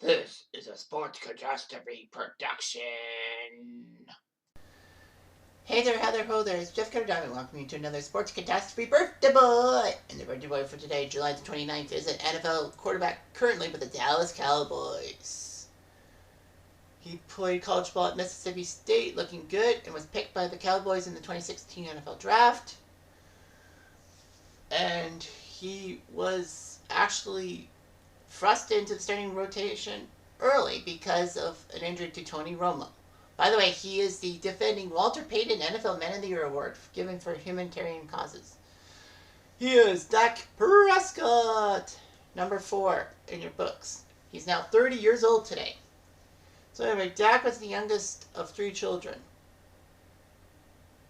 This is a Sports Catastrophe production. Hey there, Heather, ho there, it's Jeff Cutastrophe. Welcome you to another Sports Catastrophe Birthday Boy. And the birthday boy for today, July the 29th, is an NFL quarterback currently with the Dallas Cowboys. He played college ball at Mississippi State, looking good, and was picked by the Cowboys in the 2016 NFL Draft. And he was actually thrust into the starting rotation early because of an injury to Tony Romo. By the way, he is the defending Walter Payton NFL Man of the Year award given for humanitarian causes. He is Dak Prescott, number 4 in your books. He's now 30 years old today. So anyway, Dak was the youngest of 3 children.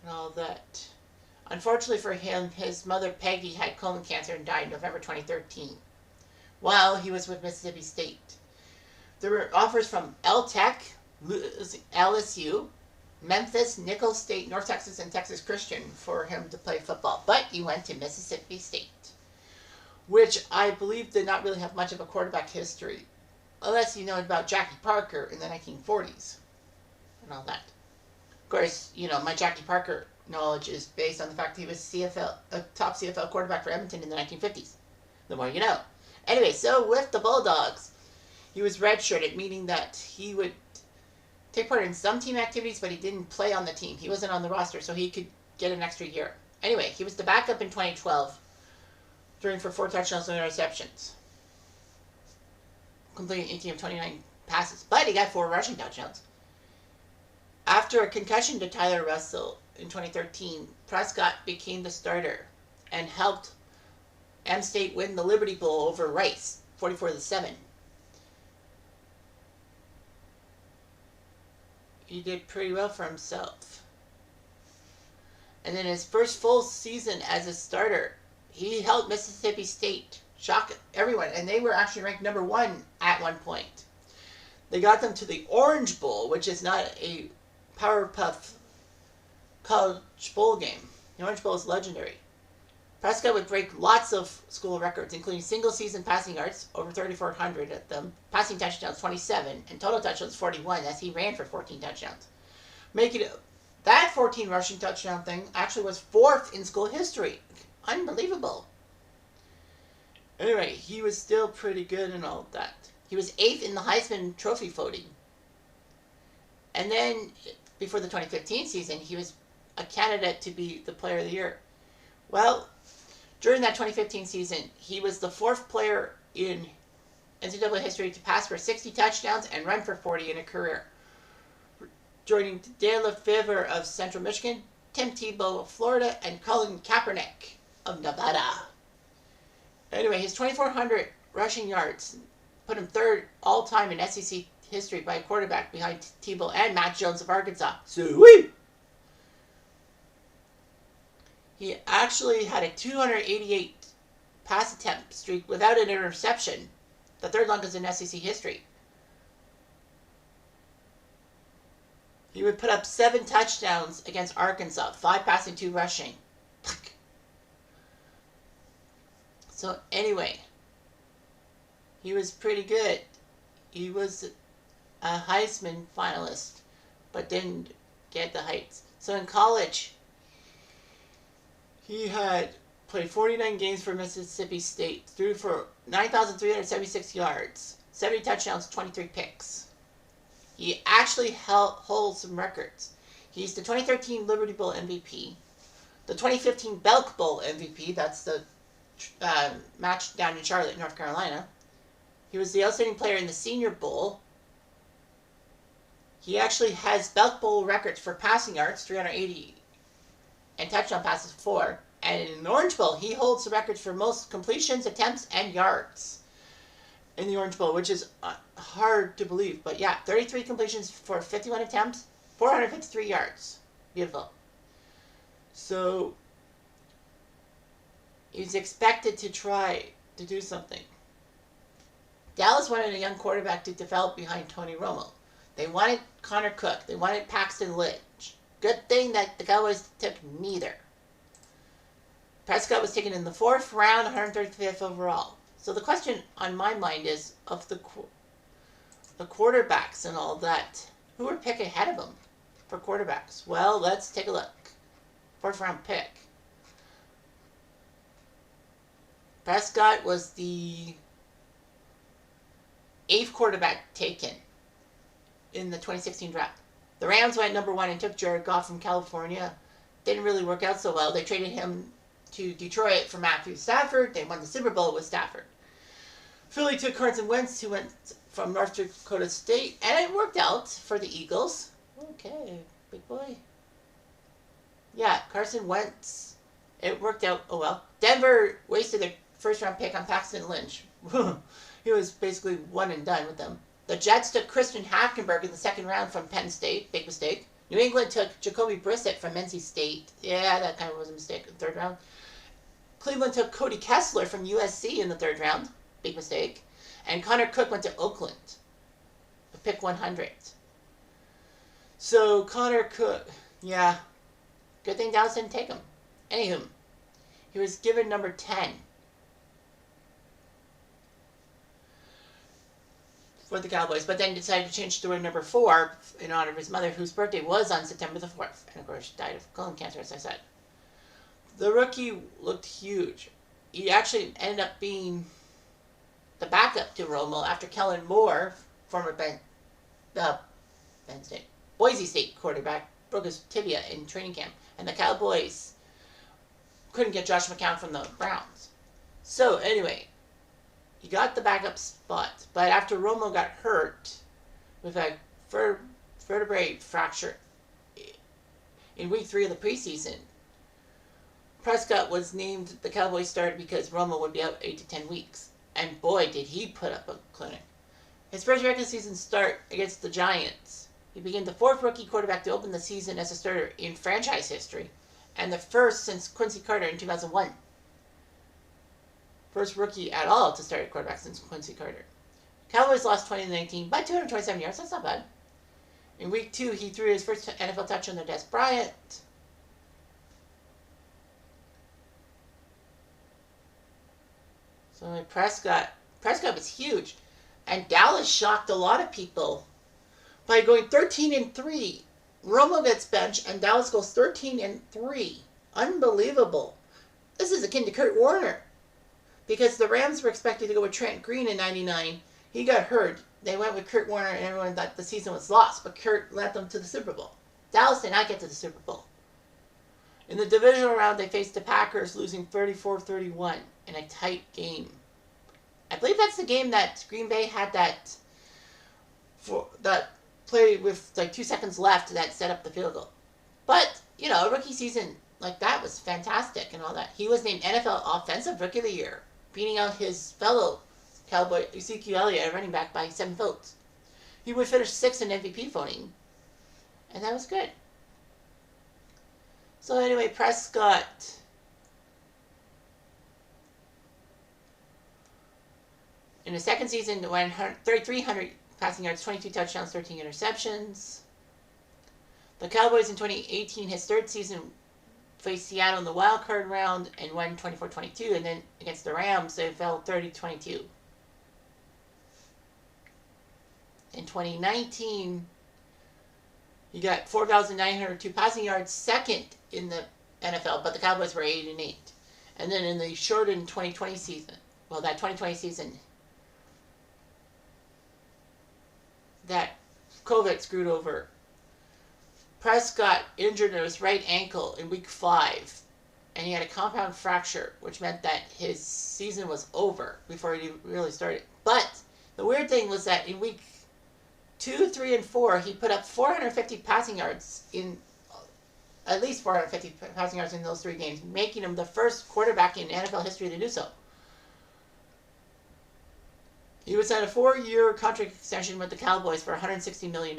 And all that. Unfortunately for him, his mother Peggy had colon cancer and died in November 2013. While he was with Mississippi State. There were offers from Tech, LSU, Memphis, Nicholls State, North Texas, and Texas Christian for him to play football. But he went to Mississippi State, which I believe did not really have much of a quarterback history, unless you know about Jackie Parker in the 1940s and all that. Of course, you know, my Jackie Parker knowledge is based on the fact that he was a top CFL quarterback for Edmonton in the 1950s. The more you know. Anyway, so with the Bulldogs, he was redshirted, meaning that he would take part in some team activities, but he didn't play on the team. He wasn't on the roster, so he could get an extra year. Anyway, he was the backup in 2012, throwing for 4 touchdowns and interceptions, completing 18 of 29 passes. But he got 4 rushing touchdowns. After a concussion to Tyler Russell in 2013, Prescott became the starter and helped M-State win the Liberty Bowl over Rice, 44-7. He did pretty well for himself. And in his first full season as a starter, he helped Mississippi State shock everyone, and they were actually ranked number 1 at one point. They got them to the Orange Bowl, which is not a Powerpuff college bowl game. The Orange Bowl is legendary. Prescott would break lots of school records, including single-season passing yards, over 3,400 at them, passing touchdowns, 27, and total touchdowns, 41, as he ran for 14 touchdowns. Making it, that 14 rushing touchdown thing actually was 4th in school history. Unbelievable. Anyway, he was still pretty good and all that. He was 8th in the Heisman Trophy voting. And then, before the 2015 season, he was a candidate to be the Player of the Year. Well, during that 2015 season, he was the 4th player in NCAA history to pass for 60 touchdowns and run for 40 in a career, joining Dan Lefevre of Central Michigan, Tim Tebow of Florida, and Colin Kaepernick of Nevada. Anyway, his 2,400 rushing yards put him 3rd all-time in SEC history by a quarterback behind Tebow and Matt Jones of Arkansas. Sweet! He actually had a 288 pass attempt streak without an interception, the 3rd longest in SEC history. He would put up 7 touchdowns against Arkansas, 5 passing, 2 rushing. So anyway, he was pretty good. He was a Heisman finalist, but didn't get the heights. So in college, he had played 49 games for Mississippi State, threw for 9,376 yards, 70 touchdowns, 23 picks. He actually holds some records. He's the 2013 Liberty Bowl MVP, the 2015 Belk Bowl MVP, that's the match down in Charlotte, North Carolina. He was the outstanding player in the Senior Bowl. He actually has Belk Bowl records for passing yards, 380, and touchdown passes, 4. And in the Orange Bowl, he holds the records for most completions, attempts, and yards in the Orange Bowl, which is hard to believe. But yeah, 33 completions for 51 attempts, 453 yards. Beautiful. So he's expected to try to do something. Dallas wanted a young quarterback to develop behind Tony Romo. They wanted Connor Cook. They wanted Paxton Lynch. Good thing that the Cowboys took neither. Prescott was taken in the 4th round, 135th overall. So the question on my mind is, of the the quarterbacks and all that. Who were picked ahead of them for quarterbacks? Well, let's take a look. Fourth round pick. Prescott was the 8th quarterback taken in the 2016 draft. The Rams went number 1 and took Jared Goff from California. Didn't really work out so well. They traded him to Detroit for Matthew Stafford. They won the Super Bowl with Stafford. Philly took Carson Wentz, who went from North Dakota State, and it worked out for the Eagles. Okay, big boy. Yeah, Carson Wentz. It worked out, oh well. Denver wasted their first round pick on Paxton Lynch. He was basically one and done with them. The Jets took Christian Hackenberg in the 2nd round from Penn State. Big mistake. New England took Jacoby Brissett from NC State. Yeah, that kind of was a mistake in the 3rd round. Cleveland took Cody Kessler from USC in the 3rd round. Big mistake. And Connor Cook went to Oakland. Pick 100. So Connor Cook, yeah. Good thing Dallas didn't take him. Anywho, he was given number 10 for the Cowboys, but then decided to change to number 4 in honor of his mother, whose birthday was on September the 4th. And of course, died of colon cancer, as I said. The rookie looked huge. He actually ended up being the backup to Romo after Kellen Moore, former Boise State quarterback, broke his tibia in training camp. And the Cowboys couldn't get Josh McCown from the Browns. So anyway, he got the backup spot. But after Romo got hurt with a vertebrae fracture in week 3 of the preseason, Prescott was named the Cowboys starter because Romo would be out 8 to 10 weeks. And boy, did he put up a clinic. His first regular season start against the Giants, he became the 4th rookie quarterback to open the season as a starter in franchise history, and the first since Quincy Carter in 2001. First rookie at all to start at quarterback since Quincy Carter. Cowboys lost 2019 by 227 yards. That's not bad. In week 2, he threw his first NFL touch under Des Bryant. So Prescott was huge. And Dallas shocked a lot of people by going 13-3. Romo gets benched and Dallas goes 13-3. Unbelievable. This is akin to Kurt Warner. Because the Rams were expected to go with Trent Green in 99. He got hurt. They went with Kurt Warner and everyone thought the season was lost. But Kurt led them to the Super Bowl. Dallas did not get to the Super Bowl. In the divisional round, they faced the Packers, losing 34-31 in a tight game. I believe that's the game that Green Bay had that play with like 2 seconds left that set up the field goal. But, you know, a rookie season like that was fantastic and all that. He was named NFL Offensive Rookie of the Year, beating out his fellow Cowboy Ezekiel Elliott, running back, by 7 votes. He would finish 6th in MVP voting, and that was good. So anyway, Prescott, in his 2nd season, went 3,300 passing yards, 22 touchdowns, 13 interceptions. The Cowboys in 2018, his 3rd season, faced Seattle in the wild card round and won 24-22, and then against the Rams, they fell 30-22. In 2019, he got 4,902 passing yards, 2nd in the NFL, but the Cowboys were 8-8. And then in the shortened 2020 season, well, that 2020 season, that COVID screwed over. Prescott injured his right ankle in week 5, and he had a compound fracture, which meant that his season was over before he really started. But the weird thing was that in week 2, 3, and 4, he put up 450 passing yards in at least 450 passing yards in those 3 games, making him the first quarterback in NFL history to do so. He was on a 4-year contract extension with the Cowboys for $160 million.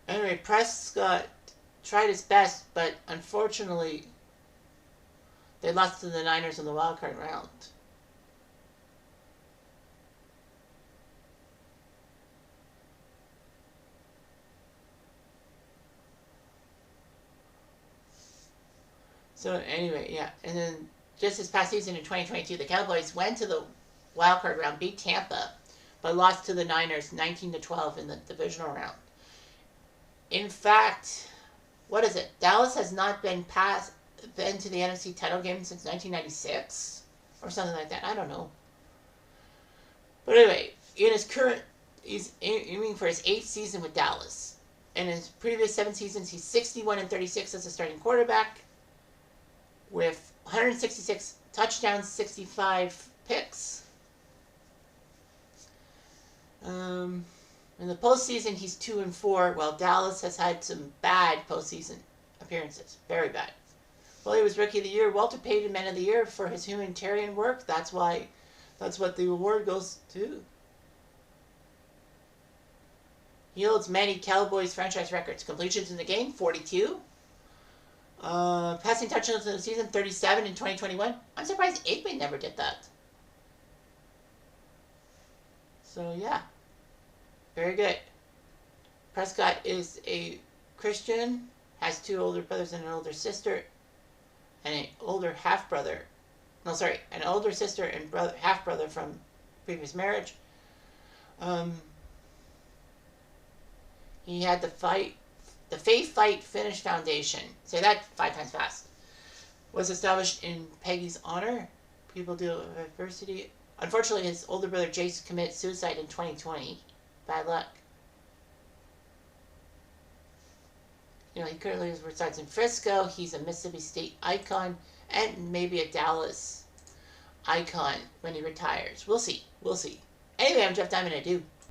Anyway, Prescott tried his best, but unfortunately, they lost to the Niners in the wildcard round. So anyway, yeah, and then just this past season in 2022, the Cowboys went to the wild card round, beat Tampa, but lost to the Niners 19-12 in the divisional round. In fact, what is it? Dallas has not been to the NFC title game since 1996 or something like that. I don't know. But anyway, he's aiming for his 8th season with Dallas. In his previous 7 seasons, he's 61-36 as a starting quarterback, with 166 touchdowns, 65 picks. In the postseason, he's 2-4, while Dallas has had some bad postseason appearances. Very bad. Well, he was Rookie of the Year. Walter paid him Man of the Year for his humanitarian work. That's what the award goes to. He holds many Cowboys franchise records. Completions in the game, 42. Passing touchdowns in the season, 37 in 2021. I'm surprised Aikman never did that. So, yeah. Very good. Prescott is a Christian, has 2 older brothers and an older sister, and an older half-brother. No, sorry, an older sister and half-brother from previous marriage. He had the Faith Fight Finish Foundation. Say that 5 times fast. Was established in Peggy's honor. People deal with adversity. Unfortunately, his older brother Jace committed suicide in 2020. Bad luck. He currently resides in Frisco. He's a Mississippi State icon and maybe a Dallas icon when he retires. We'll see. Anyway, I'm Jeff Diamond. I do.